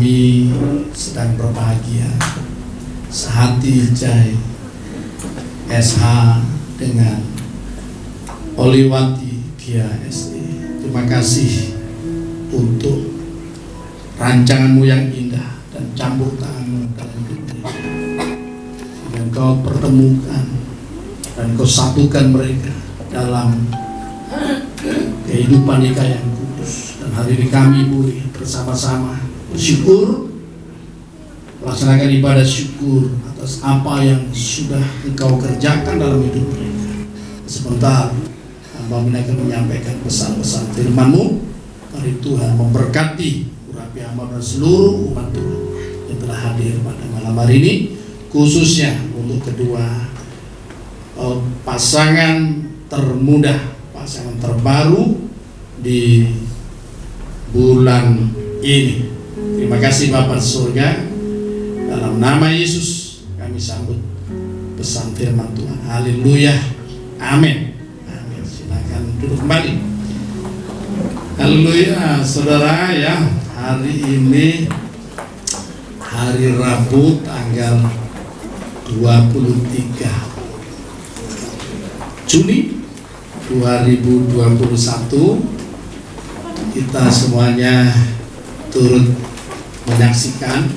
kami sedang berbahagia sehati Jai SH dengan Oliwati Gia SE. Terima kasih untuk rancanganmu yang indah dan campur tanganmu dalam hidup mereka. Dan kau pertemukan dan kau satukan mereka dalam kehidupan nikah yang kudus. Dan hari ini kami boleh bersama-sama bersyukur, melaksanakan ibadah syukur atas apa yang sudah engkau kerjakan dalam hidup mereka. Sebentar hamba akan menyampaikan pesan-pesan firman-Mu. Mari Tuhan memberkati urapi hamba dan seluruh umat Tuhan yang telah hadir pada malam hari ini, khususnya untuk kedua pasangan termuda, pasangan terbaru di bulan ini. Terima kasih Bapa di surga. Dalam nama Yesus kami sambut pesan firman Tuhan. Haleluya. Amin. Amin. Silakan duduk kembali. Haleluya, saudara ya. Hari ini hari Rabu tanggal 23 Juni 2021. Kita semuanya turut menyaksikan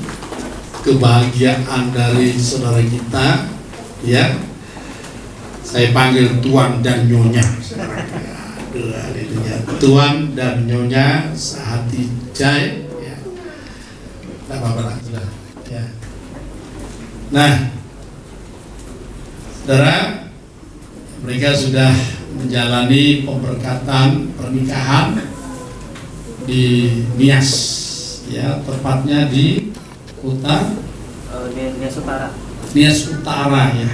kebahagiaan dari saudara kita, ya. Saya panggil Tuan dan Nyonya. Tuan dan Nyonya sehati Jai, ya. Tak apa-apa sudah, ya. Nah, saudara, mereka sudah menjalani pemberkatan pernikahan di Nias, ya, tepatnya di kota Nias Utara. Nias Utara, ya,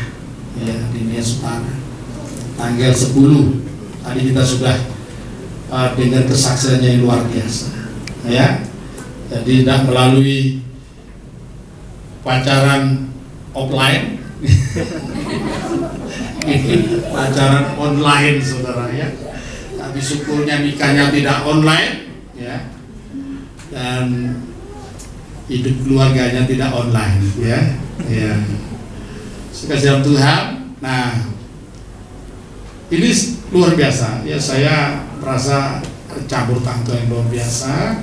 di Nias Utara. Tanggal 10 tadi kita sudah dengar kesaksiannya yang luar biasa, ya. Jadi tidak melalui pacaran offline, pacaran online, saudara, ya. Tapi syukurnya nikahnya tidak online, ya, dan hidup keluarganya tidak online, ya. Sekasihan Tuhan. Nah, ini luar biasa, ya. Saya merasa campur tangan yang luar biasa,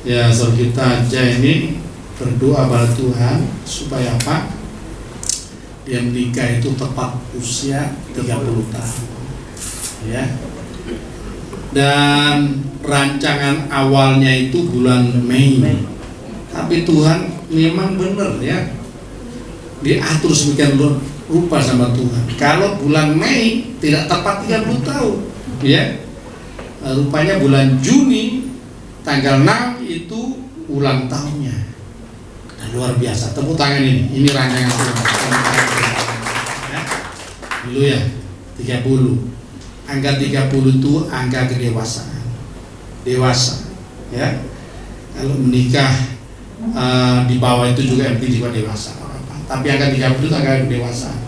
ya. Saudara kita aja ini berdoa pada Tuhan supaya apa? Dia menikah itu tepat usia 30 tahun, ya. Dan rancangan awalnya itu bulan Mei. Tapi Tuhan memang benar, ya, diatur sedemikian rupa sama Tuhan. Kalau bulan Mei tidak tepat 30 tahun, ya. Rupanya bulan Juni tanggal 6 itu ulang tahunnya. Nah, luar biasa. Tepuk tangan ini rancangan Tuhan. Ya. Dulu ya 30. Angka 30 itu angka kedewasaan. Dewasa, ya. Kalau menikah di bawah itu juga penting juga dewasa. Tapi angka 30 itu angka kedewasaan.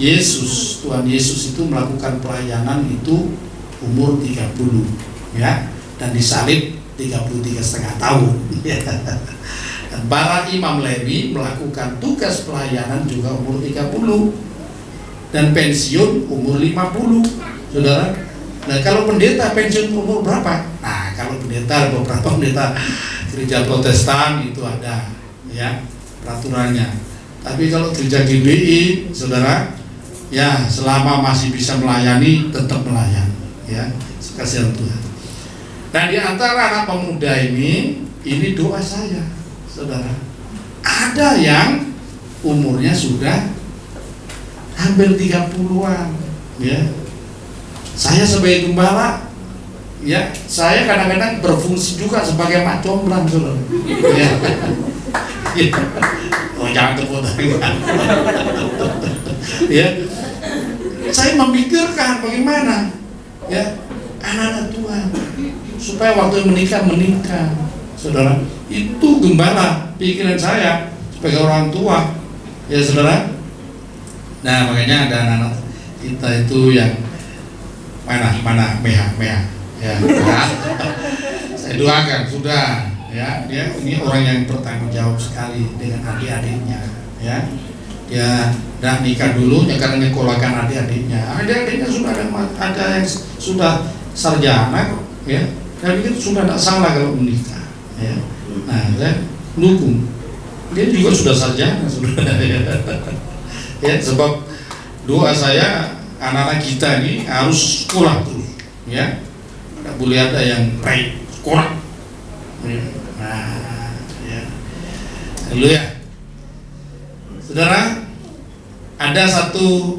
Yesus, Tuhan Yesus itu melakukan pelayanan itu umur 30, ya, dan disalib 33,5 tahun. Dan para imam Lewi melakukan tugas pelayanan juga umur 30 dan pensiun umur 50, saudara. Nah, kalau pendeta pensiun umur berapa? Nah, kalau pendeta, beberapa pendeta gereja Protestan itu ada, ya, peraturannya. Tapi kalau gereja GBI, saudara, ya, selama masih bisa melayani tetap melayani, ya. Kasihan Tuhan. Nah, di antara anak pemuda ini doa saya, saudara. Ada yang umurnya sudah hampir 30-an, ya. Saya sebagai gembala, ya, saya kadang-kadang berfungsi juga sebagai mak comblang, saudara. Ya. Oh, jangan tepuk tangan. Ya. Saya memikirkan bagaimana, ya, anak-anak Tuhan supaya waktu menikah, saudara. Itu gembala pikiran saya sebagai orang tua, ya, saudara. Nah, makanya ada anak-anak kita itu yang mana meha, ya. Saya doakan sudah ya, dia ini orang yang bertanggung jawab sekali dengan adik-adiknya, ya. Dia dah nikah dulu, ya karena nyekolahkan adik-adiknya. Adik-adiknya sudah ada yang sudah sarjana, ya. Saya pikir sudah tidak salah kalau menikah, ya. Nah, saya dukung. Dia juga sudah sarjana, sudah. Ya, sebab doa saya anak-anak kita ini harus sekolah terus, ya. Tidak boleh ada yang baik sekolah. Nah, ya. Haleluya. Saudara, ada satu,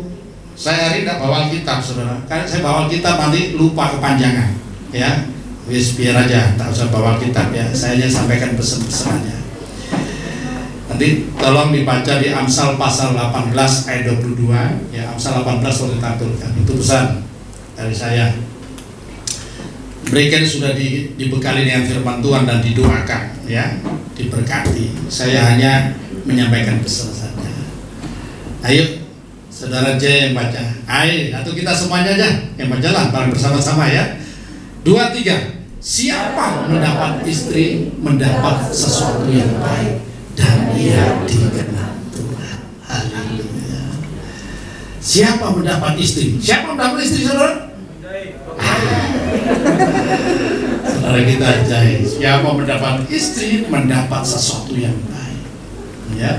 saya hari tidak bawa kitab, saudara. Kan saya bawa kitab nanti lupa kepanjangan, ya. Wis biar aja, tak usah bawa kitab ya. Saya hanya sampaikan pesan-pesannya. Nanti tolong dibaca di Amsal pasal 18 ayat 22, ya. Amsal 18 boleh ditampilkan. Itu pesan dari saya. Mereka sudah dibekali dengan firman Tuhan dan didoakan, ya, diberkati. Saya hanya menyampaikan pesan saja. Ayo, saudara J yang baca. Ayo, atau kita semuanya aja yang baca lah, bareng bersama-sama ya. 2, 3. Siapa mendapat istri mendapat sesuatu yang baik dan ia dikenal Tuhan. Haleluya. Siapa mendapat istri? Siapa mendapat istri, saudara? Saudara kita jahit. Siapa mendapat istri mendapat sesuatu yang baik. Ya.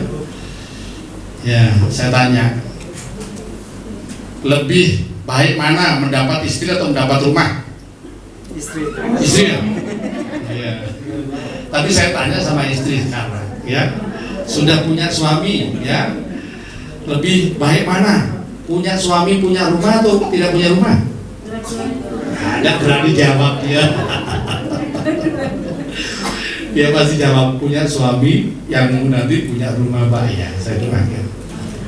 Ya, saya tanya, lebih baik mana, mendapat istri atau mendapat rumah? Istri ya? Ya. Tapi saya tanya sama istri sekarang, ya, sudah punya suami, ya, lebih baik mana? Punya suami, punya rumah atau tidak punya rumah? Tidak berani jawab dia. Dia pasti jawab punya suami yang nanti punya rumah baik. Saya doakan.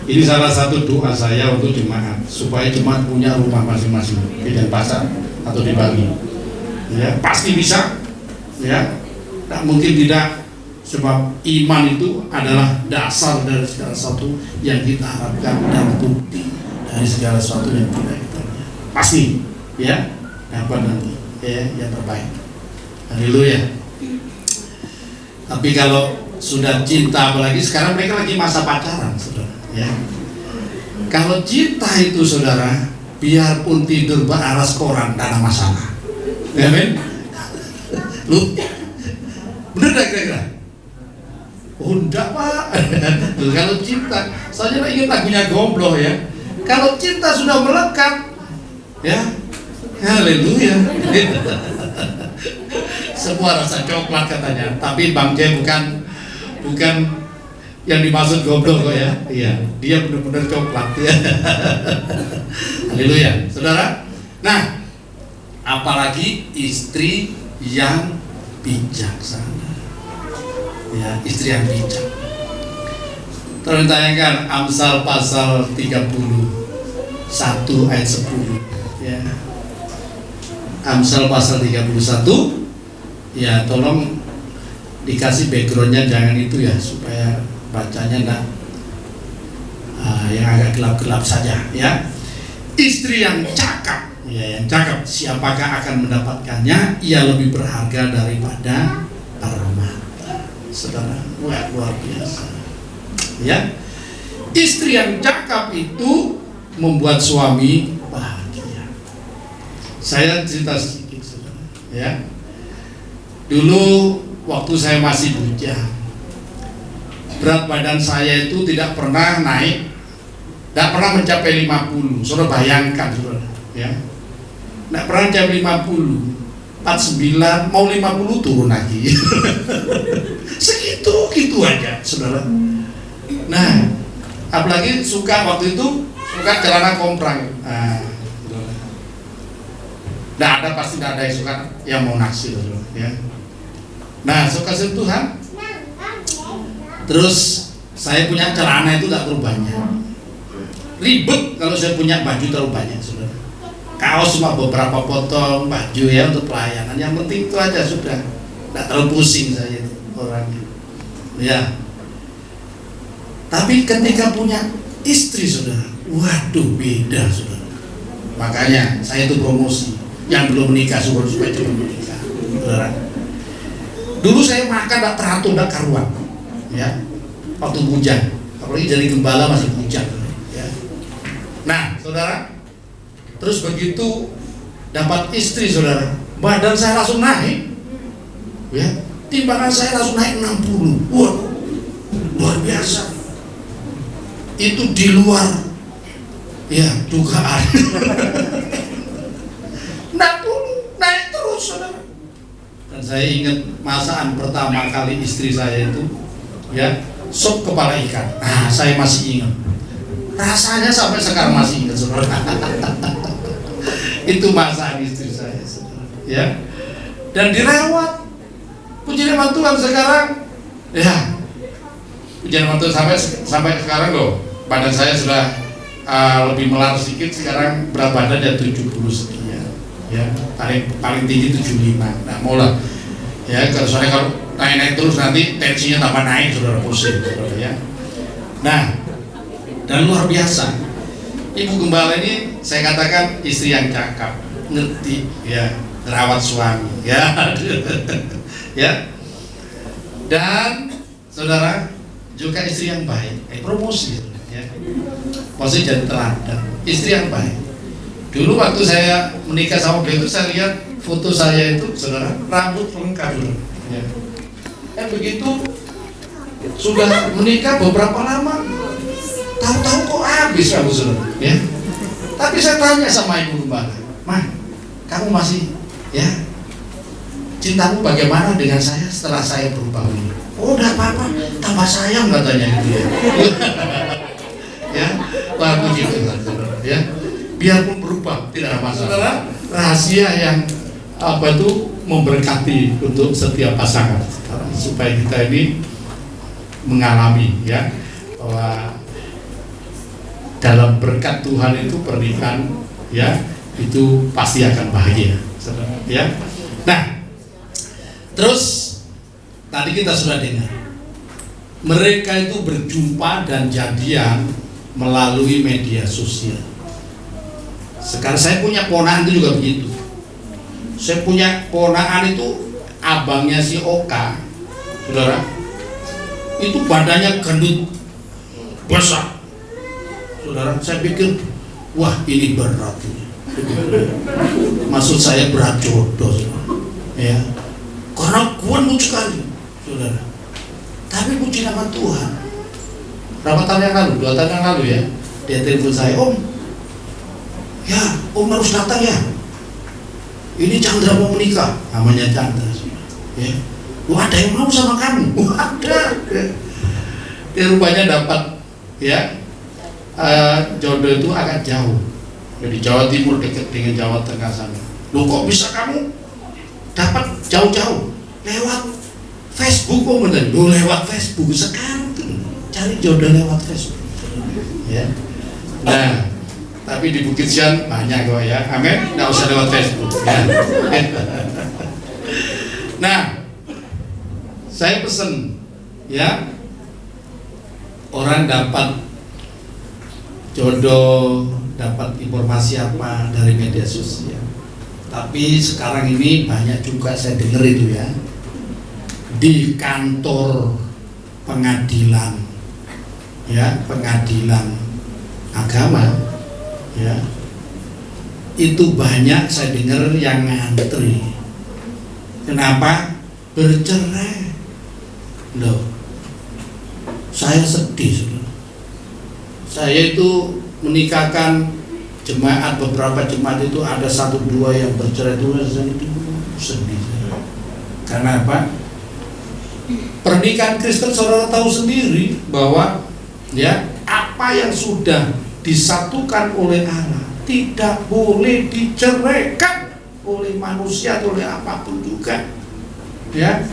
Ini salah satu doa saya untuk jemaat, supaya jemaat punya rumah masing-masing di Denpasar atau di Bali. Ya, pasti bisa. Ya, tak mungkin tidak, sebab iman itu adalah dasar dari segala sesuatu yang kita harapkan dan bukti dari segala sesuatu yang kita lihat. Pasti, ya, dapat nanti, ya, yang terbaik. Haleluya. Tapi kalau sudah cinta, apalagi sekarang mereka lagi masa pacaran, saudara, ya. Kalau cinta itu, saudara, biarpun tidur beraras koran, tidak ada masalah. Ya, men? Lu bener gak kira-kira? Oh enggak, Pak. Tuh, kalau cinta, saya ingat lagunya Gombloh, ya. Kalau cinta sudah melekat, ya, haleluya. Semua rasa coklat katanya. Tapi Bang J bukan yang dimaksud Gombloh kok, ya. Iya, dia benar-benar coklat, ya. Haleluya, saudara. Nah, apalagi istri yang bijaksana, ya, istri yang bijak. Tolong tanyakan Amsal pasal 31 ayat 10, ya. Amsal pasal 31, ya, tolong dikasih backgroundnya, jangan itu ya, supaya bacanya enggak yang agak gelap-gelap saja, ya. Istri yang cakap, ya, yang cakap, siapakah akan mendapatkannya? Ia lebih berharga daripada permata. Saudara, wah, luar biasa, ya. Istri yang cakap itu membuat suami bahagia. Saya cerita sedikit, saudara, ya. Dulu waktu saya masih bujang, berat badan saya itu tidak pernah naik, tidak pernah mencapai 50. Saudara bayangkan, saudara, ya. Tidak pernah mencapai 50, 49, mau 50 turun lagi. Segitu aja, saudara. Nah, apalagi suka waktu itu suka celana komprang. Tidak ada, pasti tidak ada yang suka yang mau naksir, ya. Nah, suka sentuhan. Terus saya punya celana itu tidak terlalu banyak. Ribet kalau saya punya baju terlalu banyak, saudara. Kaos cuma beberapa potong, baju ya untuk pelayanan. Yang penting itu aja sudah. Tidak terlalu pusing saya itu orangnya, ya. Tapi ketika punya istri, saudara, waduh, beda, saudara. Makanya saya itu promosi yang belum menikah supaya cepat menikah, saudara. Dulu saya makan tak teratur, tak karuan, ya, waktu bujang, apalagi jadi gembala masih bujang, ya. Nah, saudara, terus begitu dapat istri, saudara, badan saya langsung naik, ya, timbangan saya langsung naik 60. Wah, luar biasa. Itu di luar, ya, dugaan. 60 naik terus, saudara. Dan saya ingat masakan pertama kali istri saya itu, ya, sop kepala ikan. Nah, saya masih ingat. Rasanya sampai sekarang masih ingat, saudara. Itu masakan istri saya, saudara. Ya. Dan dirawat. Puji nama Tuhan sekarang, ya. Puji nama Tuhan sampai sekarang loh. Badan saya sudah lebih melar sedikit. Sekarang berat badan ya 70 sekian. Ya, paling tinggi 75. Nah, mulai ya, kalau naik terus nanti tensinya tambah naik, saudara, pusing, saudara, ya. Nah, dan luar biasa, ibu gembala ini saya katakan istri yang cakap, ngerti, ya, merawat suami, ya. Ya. Dan saudara juga istri yang baik, promosi, ya. Maksudnya jadi teladan, istri yang baik. Dulu waktu saya menikah sama beliau itu, saya lihat foto saya itu, saudara, rambut lengkap dulu. Ya. Begitu sudah menikah beberapa lama, tahu-tahu kok habis rambut, saudara. Ya. Tapi saya tanya sama ibu gembala, "Mah, kamu masih, ya, cintamu bagaimana dengan saya setelah saya berubah ini?" "Oh, udah apa-apa, tambah sayang," katanya gitu, ya. Ya, wah, begitu, saudara, ya. Biarpun berubah tidak ada masalah. Saudara, rahasia yang apa itu memberkati untuk setiap pasangan, supaya kita ini mengalami, ya, bahwa dalam berkat Tuhan itu pernikahan, ya, itu pasti akan bahagia, saudara, ya. Nah, terus tadi kita sudah dengar mereka itu berjumpa dan jadian melalui media sosial. Sekarang saya punya ponakan itu juga begitu. Saya punya ponakan itu abangnya si Oka, saudara. Itu badannya gendut, besar, saudara. Saya pikir, wah, ini berat ini. Maksud saya berat jodoh, saudara. Ya, karena kuat sekali, saudara. Tapi puji nama Tuhan, berapa tahun yang lalu, 2 tahun yang lalu, ya, dia telepon saya, "Om, ya, Om harus datang, ya. Ini Chandra mau menikah," namanya Chandra. Ya, "Wah, ada yang mau sama kamu?" "Wah, ada." Dia rupanya dapat, ya, jodoh itu agak jauh. Jadi Jawa Timur dekat dengan Jawa Tengah sana. "Loh, kok bisa kamu dapat jauh-jauh?" "Lewat Facebook." "Oh, benar." "Loh, lewat Facebook sekarang tuh cari jodoh lewat Facebook." Ya. Nah, tapi di Bukit Sian banyak kok, ya, amin. Nggak usah lewat Facebook, ya. Nah, saya pesen, ya, orang dapat jodoh, dapat informasi apa dari media sosial. Tapi sekarang ini banyak juga saya dengar itu, ya, di kantor pengadilan, ya, pengadilan agama, ya, itu banyak saya dengar yang ngantri. Kenapa? Bercerai. Loh, saya sedih, saudara. Saya itu menikahkan jemaat, beberapa jemaat itu ada 1-2 yang bercerai, itu sedih. Karena apa? Pernikahan Kristen, saudara tahu sendiri bahwa, ya, apa yang sudah disatukan oleh Allah tidak boleh diceraikan oleh manusia atau oleh apapun juga, ya.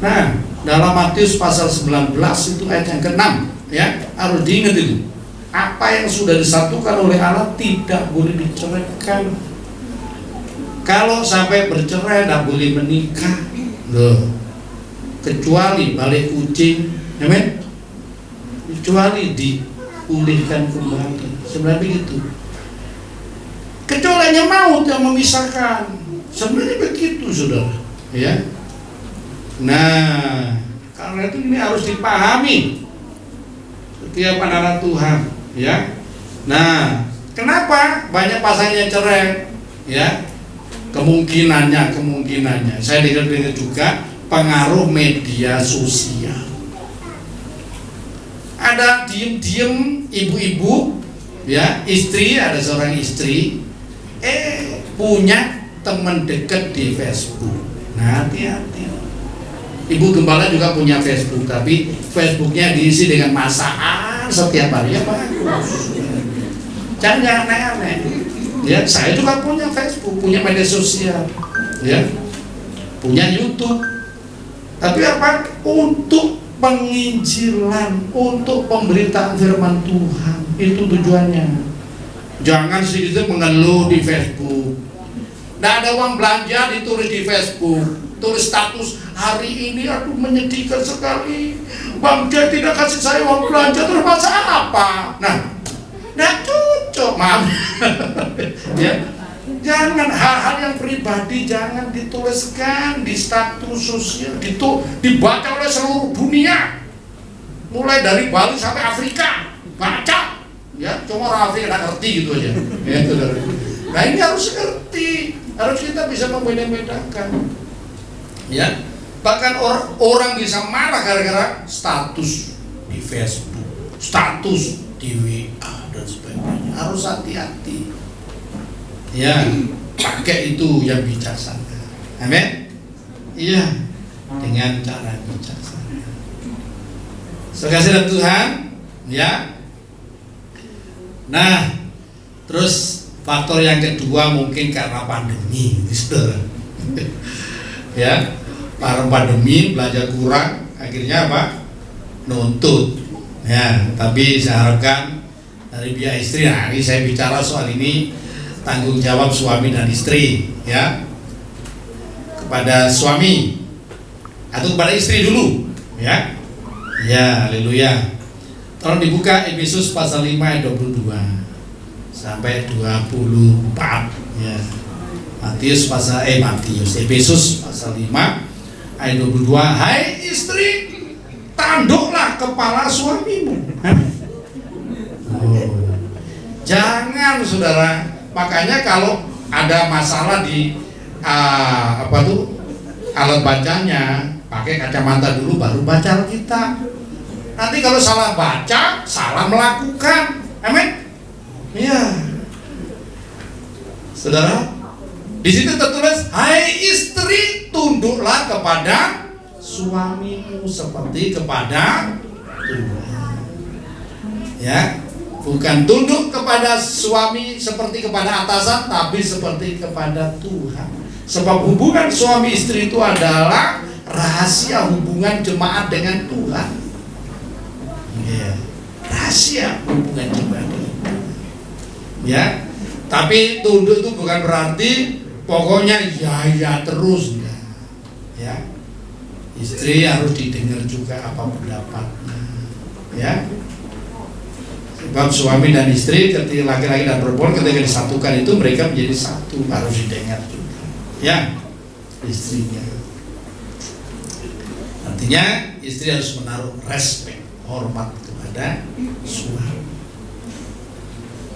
Nah, dalam Matius pasal 19 itu ayat yang ke-6, ya, harus diingat itu. Apa yang sudah disatukan oleh Allah tidak boleh diceraikan. Kalau sampai bercerai tidak boleh menikah, loh, kecuali balik kucing, amin, kecuali dipulihkan kembali, sebenarnya begitu. Kecuali hanya maut yang memisahkan, sebenarnya begitu, saudara, ya. Nah, karena itu ini harus dipahami setiap anak-anak Tuhan, ya. Nah, kenapa banyak pasangan yang cerai? Ya, kemungkinannya saya dengar juga pengaruh media sosial. Ada diem-diem ibu-ibu, ya, istri, ada seorang istri punya teman dekat di Facebook. Nah, hati-hati. Ibu gembala juga punya Facebook, tapi Facebooknya diisi dengan masakan setiap hari, ya bagus. Jangan aneh-aneh. Ya, saya juga punya Facebook, punya media sosial, ya, punya YouTube. Tapi apa? Untuk penginjilan, untuk pemberitaan firman Tuhan, itu tujuannya. Jangan sedikit mengeluh di Facebook. Nggak ada uang belanja ditulis di Facebook. Tulis status, hari ini aduh menyedihkan sekali, Bang Jai tidak kasih saya uang belanja, terus masa apa? Nah, nggak cocok, maaf. Ya, jangan hal-hal yang pribadi jangan dituliskan di status sosial, dibaca oleh seluruh dunia, mulai dari Bali sampai Afrika, baca. Ya, cuma orang Afrika nggak ngerti gitu aja. Ya, nah, ini harus ngerti, harus kita bisa membeda-bedakan. Ya, bahkan orang bisa marah gara-gara status di Facebook, status di WA dan sebagainya. Harus hati-hati. Ya, pakai itu yang bijaksana. Amin. Iya, dengan cara bijaksana. Sekasih Tuhan, ya. Nah, terus faktor yang kedua mungkin karena pandemi, saudara. Ya, para pandemi belajar kurang, akhirnya apa? Nuntut. Ya, tapi saya harapkan dari pihak istri, nah ini saya bicara soal ini tanggung jawab suami dan istri, ya, kepada suami atau kepada istri dulu, ya. Ya, haleluya. Tolong dibuka Efesus pasal 5 ayat 22 sampai 24, ya. Efesus pasal 5 ayat 22. Hai istri, tanduklah kepala suamimu. Jangan, saudara. Makanya kalau ada masalah di alat bacanya, pakai kacamata dulu baru baca Alkitab. Nanti kalau salah baca, salah melakukan. Amin. Iya. Saudara, di situ tertulis, hai istri, tunduklah kepada suamimu seperti kepada Tuhan. Ya, bukan tunduk kepada suami seperti kepada atasan, tapi seperti kepada Tuhan. Sebab hubungan suami istri itu adalah rahasia hubungan jemaat dengan Tuhan. Ya, rahasia hubungan jemaat dengan Tuhan. Ya, tapi tunduk itu bukan berarti pokoknya ya terus, ya. Istri harus didengar juga apa pendapatnya, ya. Sebab suami dan istri, ketika laki-laki dan perempuan ketika disatukan itu mereka menjadi satu, harus didengar juga, ya, istrinya. Artinya istri harus menaruh respect, hormat kepada suami.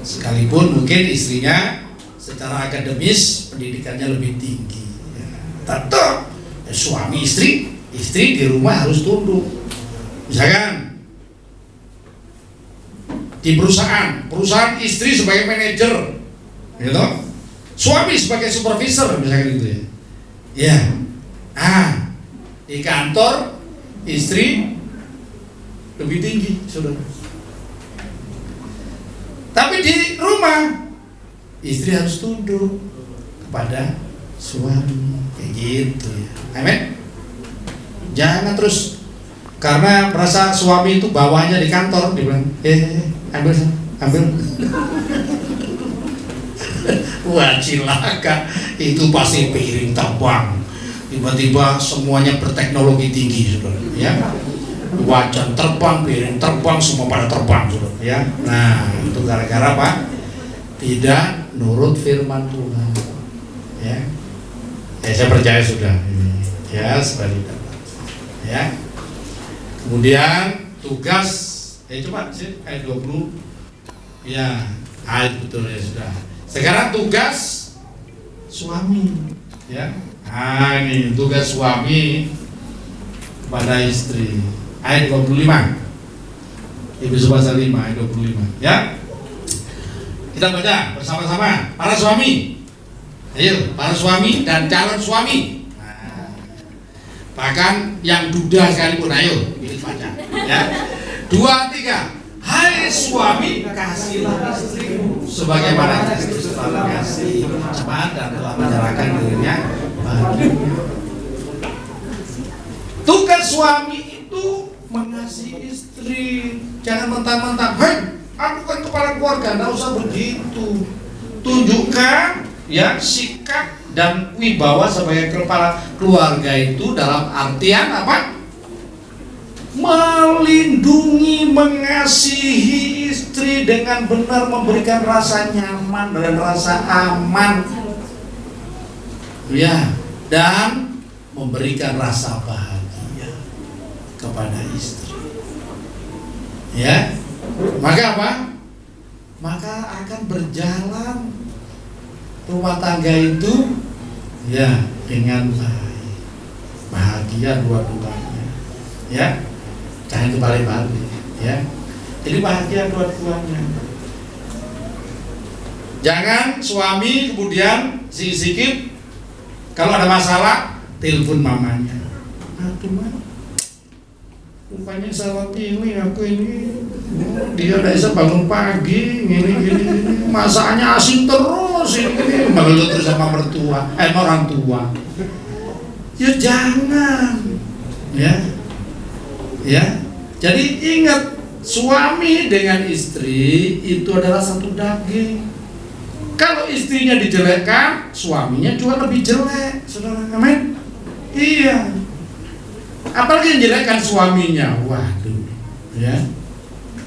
Sekalipun mungkin istrinya secara akademis pendidikannya lebih tinggi, ya. Tetap suami istri di rumah harus tunduk. Misalkan di perusahaan istri sebagai manajer, gitu, suami sebagai supervisor, misalkan gitu, ya. Ya, di kantor istri lebih tinggi, saudara. Tapi di rumah istri harus tunduk kepada suami, kayak gitu, ya. Amin. Jangan terus karena merasa suami itu bawahnya di kantor, dia bilang, ambil. Wah, cilaka. Itu pasti piring terbang. Tiba-tiba semuanya berteknologi tinggi, saudara, ya. Wajan terbang, piring terbang, semua pada terbang, saudara, ya. Nah, itu gara-gara apa? Tidak nurut firman Tuhan, ya. Ya, saya percaya sudah, ya, seperti itu. Ya. Kemudian tugas, coba sih ayat 20. Ya, ayat betul ya sudah. Sekarang tugas suami, ya. Nah, ini tugas suami kepada istri. Ayat 25. Efesus pasal 5 ayat 25, ya. Kita baca bersama-sama. Para suami. Ayo, para suami dan calon suami. Nah, bahkan yang duda sekalipun, ayo kita baca, ya. 2, 3. Hai suami, kasihilah istrimu sebagaimana Kristus telah mengasihi jemaat dan telah menyerahkan dirinya baginya. Tugas suami itu mengasihi istri. Jangan mentang-mentang, hei, aku kan kepala keluarga, nggak usah begitu. Tunjukkan ya sikap dan wibawa sebagai kepala keluarga itu dalam artian apa? Melindungi, mengasihi istri dengan benar, memberikan rasa nyaman dan rasa aman, ya, dan memberikan rasa bahagia kepada istri. Ya, maka apa? Maka akan berjalan rumah tangga itu ya dengan baik, bahagia dua-duanya, ya. Jangan kebalik-balik, ya. Jadi bahagia dua-duanya. Jangan suami kemudian sikit-sikit kalau ada masalah telepon mamanya. Aduh, man, rupanya salah pilih aku ini. Dia udah bisa bangun pagi, gini, masaknya asin terus, ini malah terus sama mertua, orang tua. Ya jangan, ya. Jadi ingat, suami dengan istri itu adalah satu daging. Kalau istrinya dijelekkan, suaminya juga lebih jelek, saudara. Amin. Iya. Apalagi yang jelekkan suaminya, waduh, ya.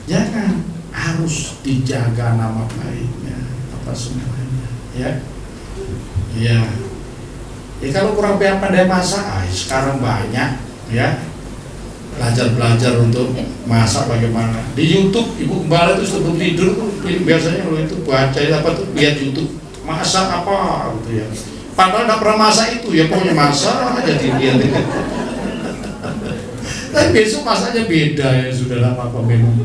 Jangan, harus dijaga nama baiknya, apa semuanya, ya. Ya. Ya kalau kurang pandai masak, sekarang banyak, ya. Belajar untuk masak bagaimana. Di YouTube Ibu Gembala itu sebelum tidur biasanya kalau itu baca apa tuh, lihat YouTube masak apa gitu ya. Padahal nggak pernah masak itu, ya pokoknya masak aja dilihat. Tapi besok masaknya beda ya, saudara, apa memang.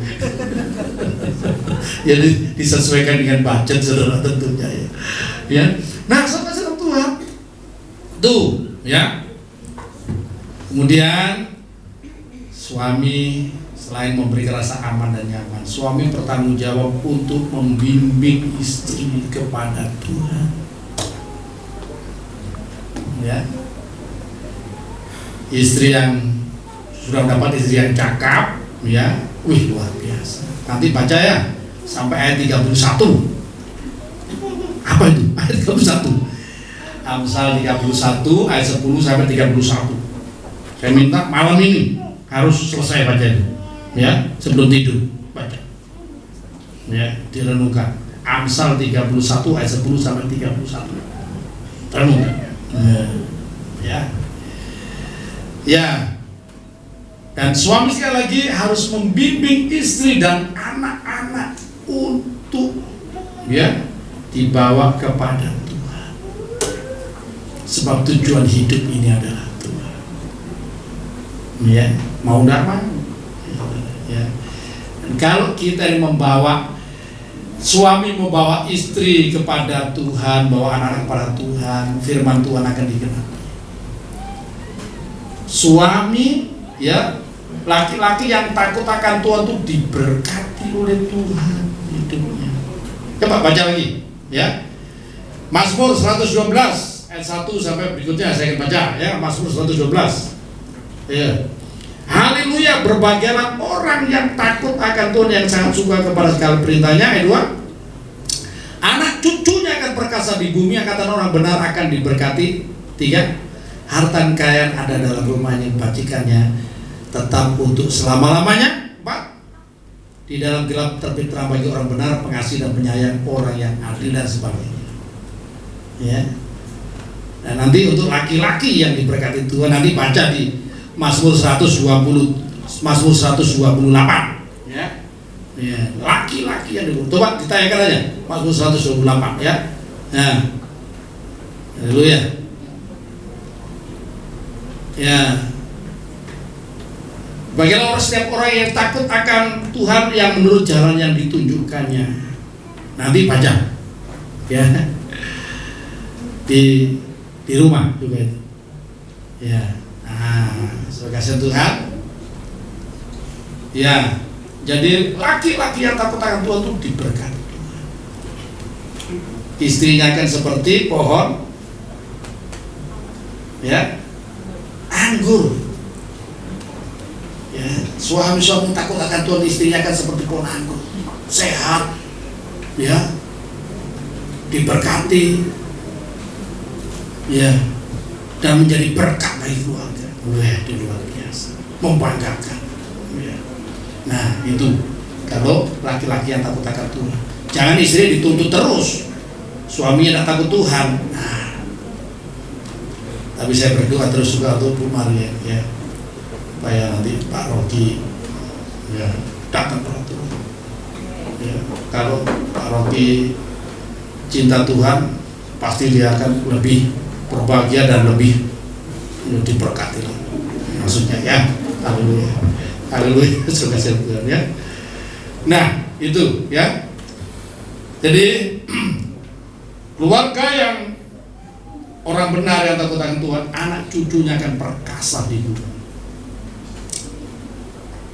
Jadi disesuaikan dengan budget saudara tentunya ya. Ya. Nah, sama Tuhan. Tuh, ya. Kemudian suami selain memberikan rasa aman dan nyaman, suami bertanggung jawab untuk membimbing istri kepada Tuhan. Ya. Istri yang sudah mendapat istri yang cakap, ya, luar biasa. Nanti baca ya sampai ayat 31. Apa itu? Ayat 31. Amsal 31 ayat 10 sampai 31. Saya minta malam ini harus selesai baca itu, ya, sebelum tidur baca, ya, direnungkan. Amsal 31 ayat 10 sampai 31, renungkan, ya. Dan suami sekali lagi harus membimbing istri dan anak-anak untuk, ya, dibawa kepada Tuhan, sebab tujuan hidup ini adalah Tuhan, ya. Mau nggak mau, ya. Dan kalau kita yang membawa, suami membawa istri kepada Tuhan, bawa anak-anak kepada Tuhan, firman Tuhan akan digenapi. Suami, ya, laki-laki yang takut akan Tuhan itu diberkati oleh Tuhan hidupnya. Coba baca lagi, ya. Mazmur 112 ayat 1 sampai berikutnya saya akan baca, ya. Mazmur 112, ya. Haleluya, berbahagialah orang yang takut akan Tuhan, yang sangat suka kepada segala perintahnya. Ayat 2, anak cucunya akan perkasa di bumi, angkatan orang benar akan diberkati. 3, harta dan kekayaan ada dalam rumahnya, bacikannya tetap untuk selama-lamanya. 4, di dalam gelap terbit terang bagi orang benar, pengasih dan penyayang orang yang adil, dan sebagainya, ya. Dan nanti untuk laki-laki yang diberkati Tuhan, nanti baca di Mazmur 128 ya. Ya, laki-laki yang dibunuh. Coba ditanyakan aja Mazmur 128 ya. Nah, haleluya. Ya. Bagaimana setiap orang yang takut akan Tuhan yang menurut jalan yang ditunjukkannya. Nanti baca ya di rumah juga itu. Ya. Nah, kasih Tuhan. Ya. Jadi laki-laki yang takut akan Tuhan itu diberkati Tuhan. Istrinya kan seperti pohon ya anggur. Ya, suami-suami takut akan Tuhan, istrinya kan seperti pohon anggur, sehat, ya, diberkati, ya, dan menjadi berkat bagi keluarga. Wah, itu luar biasa, membanggakan. Ya. Nah, itu kalau laki-laki yang takut akan Tuhan. Jangan istri dituntut terus, suaminya tak takut Tuhan. Nah, tapi saya berdoa terus juga untuk Bu Maria, ya. Supaya nanti Pak Rocky ya datang ke Tuhan. Ya, kalau Pak Rocky cinta Tuhan, pasti dia akan lebih berbahagia dan lebih diberkati. Maksudnya ya, haleluya, haleluya, surga Tuhan ya. Nah itu ya. Jadi keluarga yang orang benar yang takut akan Tuhan, anak cucunya akan perkasa di dunia.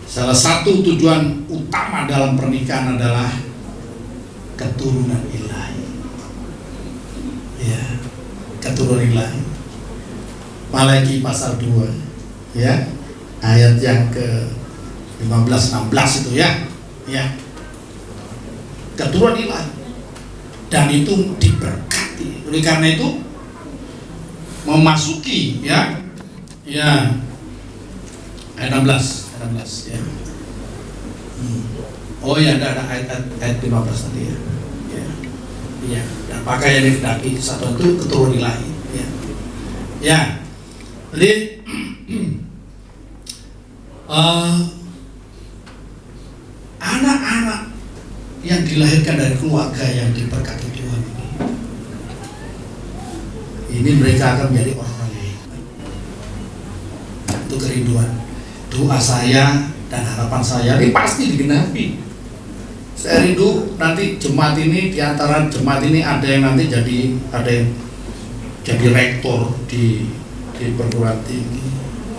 Salah satu tujuan utama dalam pernikahan adalah keturunan ilahi. Ya, keturunan ilahi. Malaki pasal 2 ya, ayat yang ke 15-16 itu ya. Ya. Keturunan ilahi. Dan itu diberkati. Oleh karena itu memasuki ya. Ya. Ayat 16 ya. Oh ya, ada ayat 15 tadi ya. Ya. Ya, dan pakaian yang didaki satu itu keturunan ilahi ya. Ya. Jadi anak-anak yang dilahirkan dari keluarga yang diberkati Tuhan ini mereka akan menjadi orang-orang yang hebat. Itu kerinduan doa saya dan harapan saya ini pasti digenapi. Saya rindu nanti jemaat ini, di antara jemaat ini ada yang nanti jadi rektor di perguruan tinggi,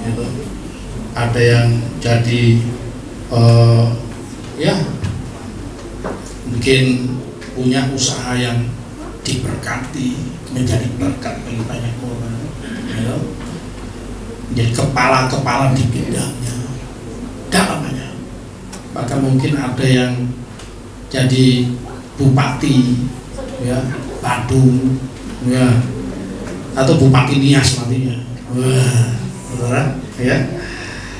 gitu. Ada yang jadi ya mungkin punya usaha yang diberkati, menjadi berkat bagi banyak orang, gitu. Jadi kepala-kepala di bidangnya dalamnya. Bahkan mungkin ada yang jadi bupati ya Badung ya, atau bupati Nias nantinya. Wah, saudara ya.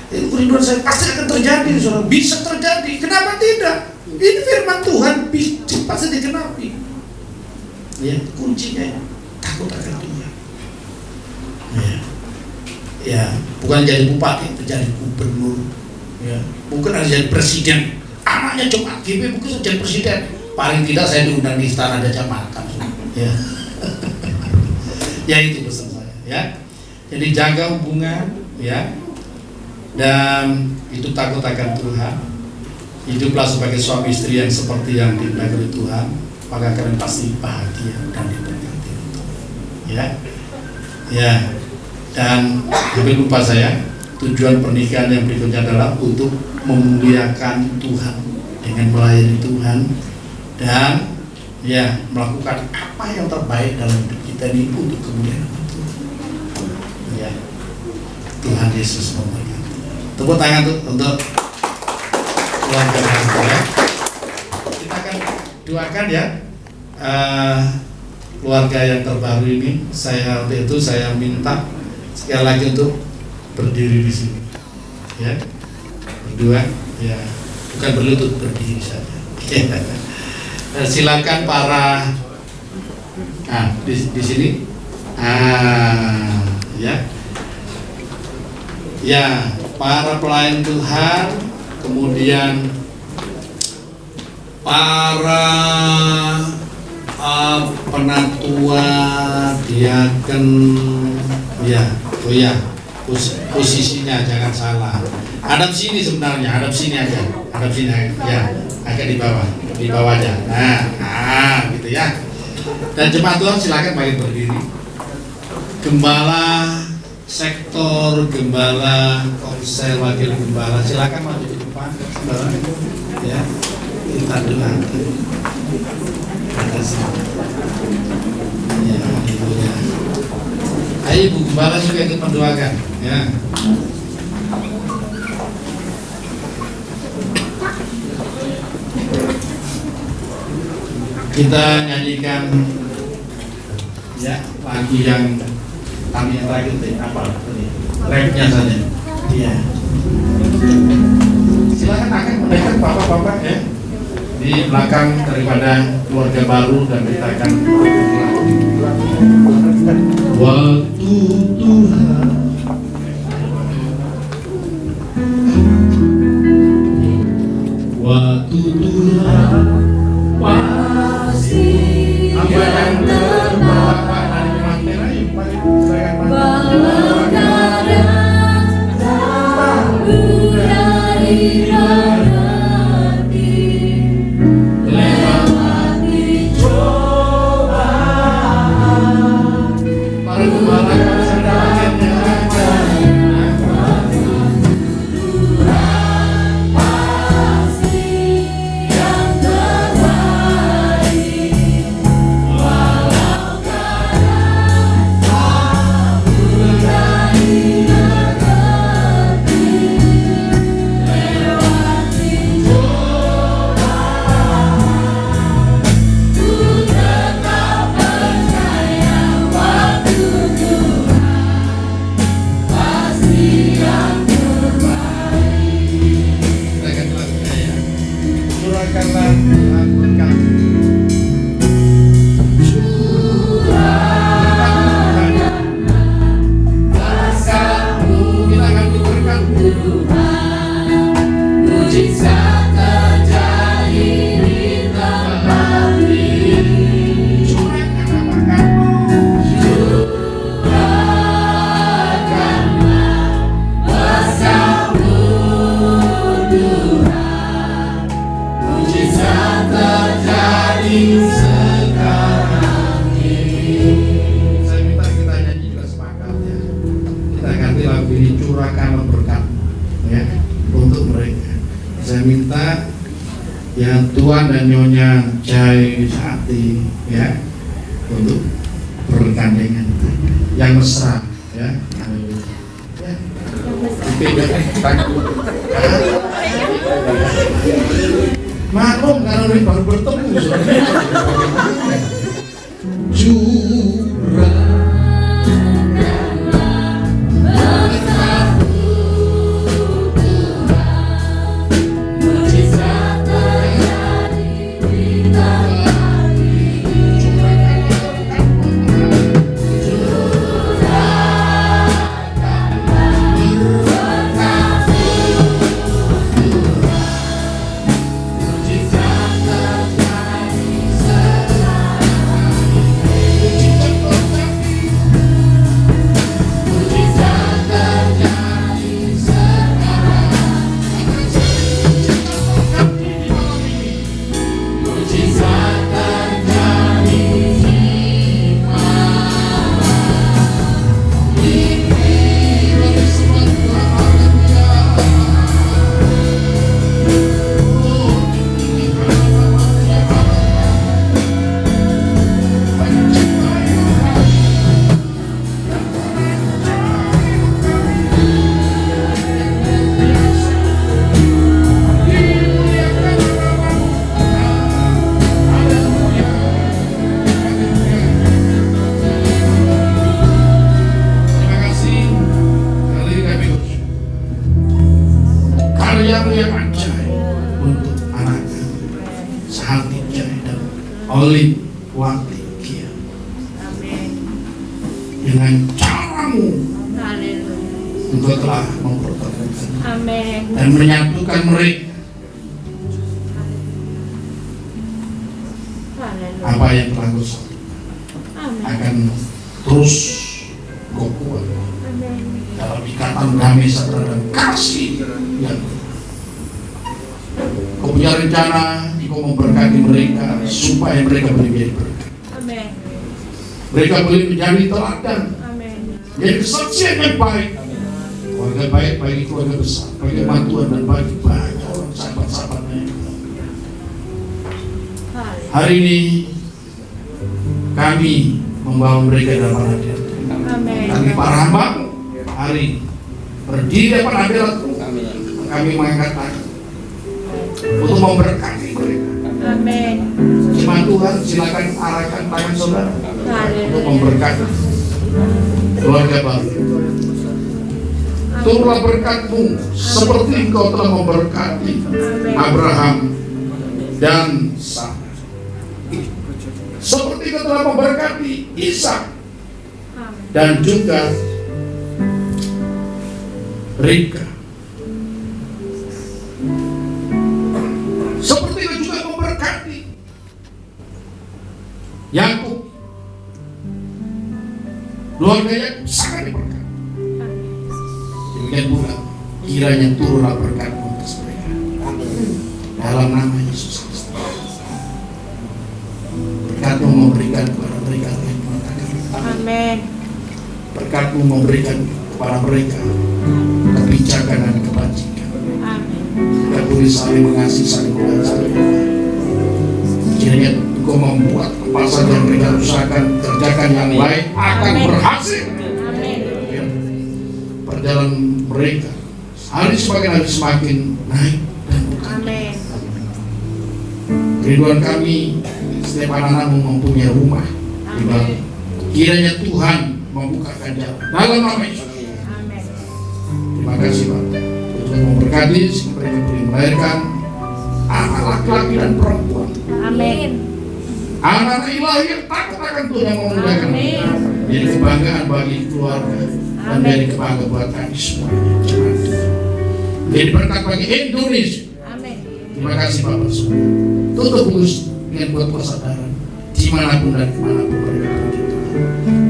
Itu kerinduan saya pasti akan terjadi, saudara. Bisa terjadi. Kenapa tidak? Ini firman Tuhan pasti digenapi. Ya, kuncinya takut akan Tuhan. Ya. Ya, bukan jadi bupati, jadi gubernur, ya, mungkin ada jadi presiden, anaknya jemaat GB mungkin jadi presiden, paling tidak saya diundang di istana Gajah Mada, ya, ya itu pesan saya, ya, jadi jaga hubungan, ya, dan itu takut akan Tuhan, hiduplah sebagai suami istri yang seperti yang diberkati Tuhan, maka kalian pasti bahagia dan diberkati, ya, ya. Dan hampir lupa saya, tujuan pernikahan yang berikutnya adalah untuk memuliakan Tuhan dengan melayani Tuhan dan ya melakukan apa yang terbaik dalam hidup kita ini untuk kemuliaan Tuhan. Ya, Tuhan Yesus memberkati. Tepuk tangan untuk keluarga saya. Kita akan doakan ya keluarga yang terbaru ini. Waktu itu saya minta sekali lagi untuk berdiri di sini, ya, berdua, ya, bukan berlutut, berdiri saja. Silakan para, di sini, ya, Ya, para pelayan Tuhan, kemudian para penatua, diaken, ya, oh ya, posisinya jangan salah. Hadap sini sebenarnya, hadap sini aja, ya, agak di bawah aja. Nah, gitu ya. Dan jemaat Tuhan silakan bagi berdiri. Gembala sektor, gembala komsel, wakil gembala, silakan maju di depan, ya. Kita doakan. Ya, ibu ya. Ayo ibu gembala juga ikut mendoakan, ya. Kita nyanyikan ya lagu yang kami yang terakhir apa tadi? Rapnya saja. Iya. Silakan akan mendekat bapak-bapak ya di belakang daripada keluarga baru dan kita akan waktu Tuhan. Waktu Tuhan pasti akan terbawa dari materi Tuan dan Nyonya Jai Sakti ya untuk bergandengan yang mesra ya. Maklum karena ini baru bertemu oleh waktu dengan caramu Engkau telah mempertemukan Amin. dan menyatukan mereka. Haleluya. Apa yang telah Kau satukan Amin. akan terus Kau kuat Amin. dalam ikatan damai sejahtera dan kasih yang Kau punya rencana. Kau memberkati mereka supaya mereka boleh menjadi berkat. Amin. Mereka boleh menjadi teladan, Amin. jadi kesaksian yang baik. Keluarga baik bagi keluarga besar, bagi bantuan dan bagi banyak orang sahabat-sahabatnya. Haleluya. Hari ini kami membawa mereka dalam hadirat. Amin. Kami para hamba hari ini berdiri depan hadirat-Mu. Kami mengangkat tangan untuk memberkati mereka. Amin. Firman Tuhan, silakan arahkan tangan saudara untuk Haleluya. memberkati keluarga baru. Turunlah berkat-Mu seperti Engkau telah memberkati Abraham dan Sarah, seperti Engkau telah memberkati Ishak Amin. dan juga Ribka, seperti Engkau juga memberkati Yakub. Keluarga Yakub sangat diberkati. Demikian pula kiranya turunlah berkat-Mu atas mereka dalam nama Yesus Kristus. Berkat-Mu memberikan kepada mereka yang mengatakan, Amin. berkat-Mu memberikan kepada mereka kebijakan dan kebajikan. Amin. Kita boleh saling mengasihi, saling mengasihi. Kiranya Engkau membuat apa saja yang mereka usahakan, kerjakan yang baik akan Amin. berhasil. Amin. Biar perjalanan mereka hari semakin hari semakin naik dan bukan. Amin. Ridwan kami setiap anak-anak-Mu mempunyai rumah di Bali. Kiranya Tuhan membukakan jalan dalam nama Yesus. Amin. Terima kasih Pak. Tuhan memberkati mereka boleh melahirkan anak laki-laki dan perempuan, Amin. anak-anak ilahi yang takut akan Tuhan yang memudahkan Amin. jadi kebanggaan bagi keluarga dan Amin. jadi kebanggaan buat kami semuanya. Jangan Tuhan. Jadi berkat bagi Indonesia. Amin. Terima kasih Bapak semua. Tutup kudus dengan buat kuasa darah dimanapun dan kemanapun mereka pergi Tuhan.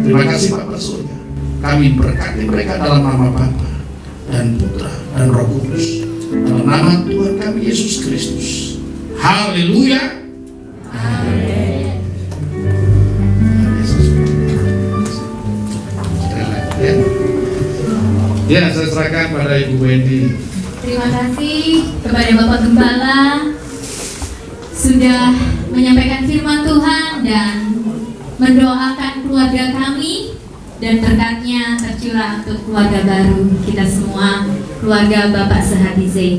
Terima kasih Bapak surga. Kami berkati mereka dalam nama Bapa dan Putra dan Roh Kudus. Dalam nama Tuhan kami Yesus Kristus. Haleluya. Amin. Ya, saya serahkan pada Ibu Wendy. Terima kasih kepada Bapak Gembala sudah menyampaikan firman Tuhan dan mendoakan keluarga kami dan berkatnya tercurah untuk keluarga baru kita semua, keluarga Bapak Sehati Zain.